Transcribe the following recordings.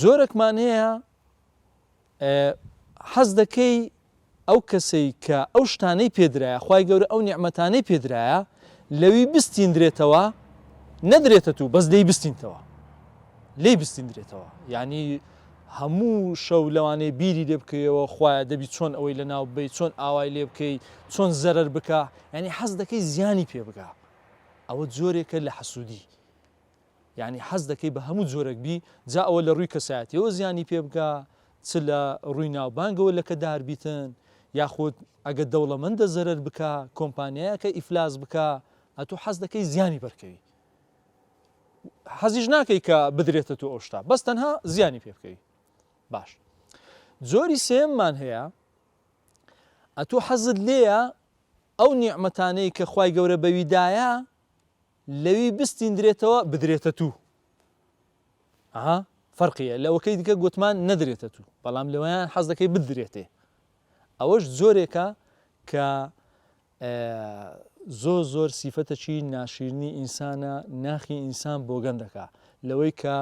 زۆرێکمان هەیە حەز دەکەی ئەو کەسەی کە ئەو شتانەی پێدرایە خوای گەورە ئەو نیعمەتانەی پێدرایە لەوی بستیندرێتەوە نەدرێتە تو بەس دەی بستینتەوە لێی بستیندرێتەوە یعنی هەموو شەو لەوانەیە بیری لێ بکەیەوە خوایە دەبی چۆن ئەوەی لە ناو بێت چۆن ئاوای لێ بکەی چۆن زەرەر بکە یعنی حەز دەکەی زیانی پێ بگا ئەوە جۆرێکە لە حەسوودی یعنی حەز دەکەی بە هەموو جۆرەك بی جا ئەوە لە ڕووی کەسایەتیەوە زیانی پێ بگا چ لە ڕووی ناوبانگەوە لە کەدار بیتن یاخود ئەگە دەوڵەمەندە زەرەر بکە کۆمپانیایەکە ئیفلاس بکە ئەتۆ حەز دەکەی زیانی بەرکەوی حەزیش ناکەی کە بدرێتە تو ئەو شتا بەس تەنها زیانی پێ بکەوی باش جۆری سێممان هەیە ئەتۆ حەزت لێیە ئەو نیعمەتانەی کە خوای گەورە بەویدایە لەوی بستیندرێتەوە بدرێتە تو فەرقیە لەوەکەی دیکە گوتمان نەدرێتە تو بەڵام لەوەیان حەز دەکەی بدرێتێ ئەوەش زۆرێکە کە زۆر سیفەتەکی ناشیرنی ئینسانە ناخی ئینسان بۆ گەندەکە لەوەی کە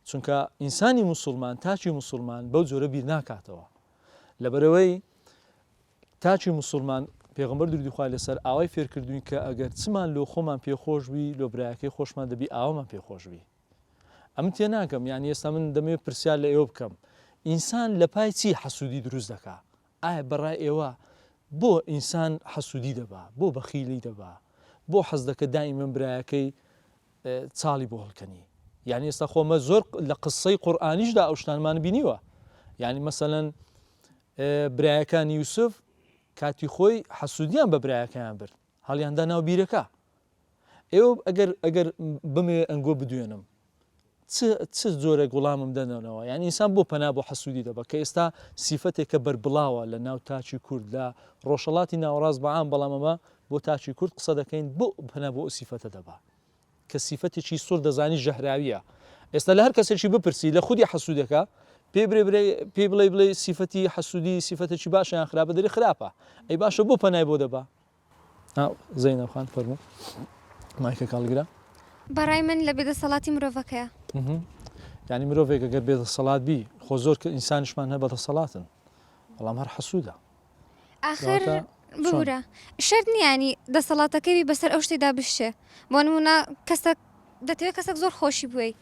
چونکە ئینسانی موسڵمان تاچی موسڵمان بەو جۆرە بیر ناکاتەوە لەبەرەوەی تاچی موسڵمان پێغەمبەر درودی خوای لەسەر ئاوای فێرکردوین کە ئەگەر چمان لۆ خۆمان پێخۆش بی لۆ برایەکەی خۆشمان دەبی ئاوامان پێخۆش بی ئەم تێ ناکەم یعنی ئێستا من دەمەوێت پرسیار لە ئێوە بکەم ئینسان لە پای چی حەسوودی دروست دەکا ئایا بەڕای ئێوە بۆ ئینسان حەسوودی دەبا بۆ بەخیلی دەبا بۆ حەز دەکە دائیمەن برایەکەی چاڵی بۆ هەڵکەنی یعنی ئێستا خۆمە زۆر لە قسەی قورئانیشدا ئەو شتانمان بینیوە یعنی مەسەلەن برایەکانی یوسف کاتی خۆی حەسوودیان بە برایەکەیان برد هەڵیاندا ناو بیرەکە ئێوە ئەگەر بمێ ئەنگۆ بدوێنم چ جۆرە گوڵامم دەنەوە یعنی ئینسان بۆ پەنا بۆ حەسوودی دەبە کە ئێستا سیفەتێکە بەربڵاوە لە ناو تاچی کورد لە ڕۆژهەڵاتی ناوەڕاست بەعام بەڵام ئەمە بۆ تاچی کورد قسە دەکەین بۆ پەنا بۆ سیفەتە دەبا کە سیفەتێکی سوور دەزانی ژەهراویە ئێستا لە هەر کەسێکی بپرسی لە خودی حەسوودەکە پێ بڵێ سیفەتی حەسوودی سیفەتێکی باشە یان خراپە دەری خراپە ئەی باشە بۆ پەنای بۆ دەبا زەینەب خان فەرموو مایکە کاڵگرە بەڕای من لە بێدەسەڵاتی مرۆڤەکەیە یعنی مرۆڤێک ئەگەر بێدەسەڵات بی خۆ زۆر کە ئینسانیشمان هەیە بەدەسەڵاتن بەڵام هەر حەسوودە ئاخر ببوورە شەرت نیانی دەسەڵاتەکەی بەسەر ئەو شتێدا بشێ بۆ نمونە کەسێک دەتەوێت کەسێک زۆر خۆشی بووی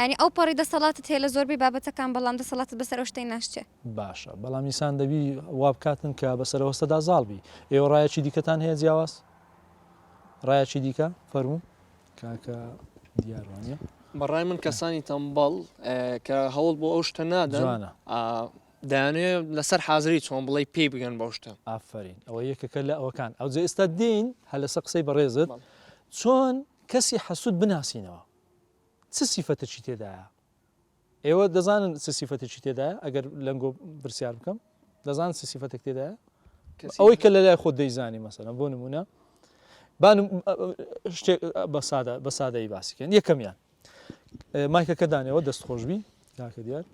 ینی ئەو پەڕی دەسەڵاتت هەیە لە زۆربەی بابەتەکان بەڵام دەسەڵاتت بەسەر ئەو شتەی ناشتێ باشە بەڵام ئینسان دەبی وا بکاتن کە بەسەرەوەستەدا زاڵبی ئێوە ڕایەکی دیکەتان هەیە جیاواز ڕایەکی دیکە فەرموو کاکە دیاروانە بەڕای من کەسانی تەمبەڵ کە هەوڵ بۆ ئەو شتە نادەن دەیانوێت لەسەر حازری چۆن بڵێ پێی بگەن بەو شتە ئافرین ئەوە یەکەکە لە ئەوەکان ئەو جێ ئێستا دین هە لەسەر قسەی بەڕێزت چۆن کەسی حەسوود بناسینەوە چ سیفەتێکی تێدایە ئێوە دەزانن چ سیفەتێکی تێدایە ئەگەر لەنگۆ پرسیار بکەم دەزانن چ سیفەتێک تێدایە ئەوەی کە لە لای خۆت دەیزانی مەسەلەن بۆ نمونە شتێک بە سادەی باسیکەن یەکەمیان مایکەکە دانەوە دەست خۆشبی کاکە دیار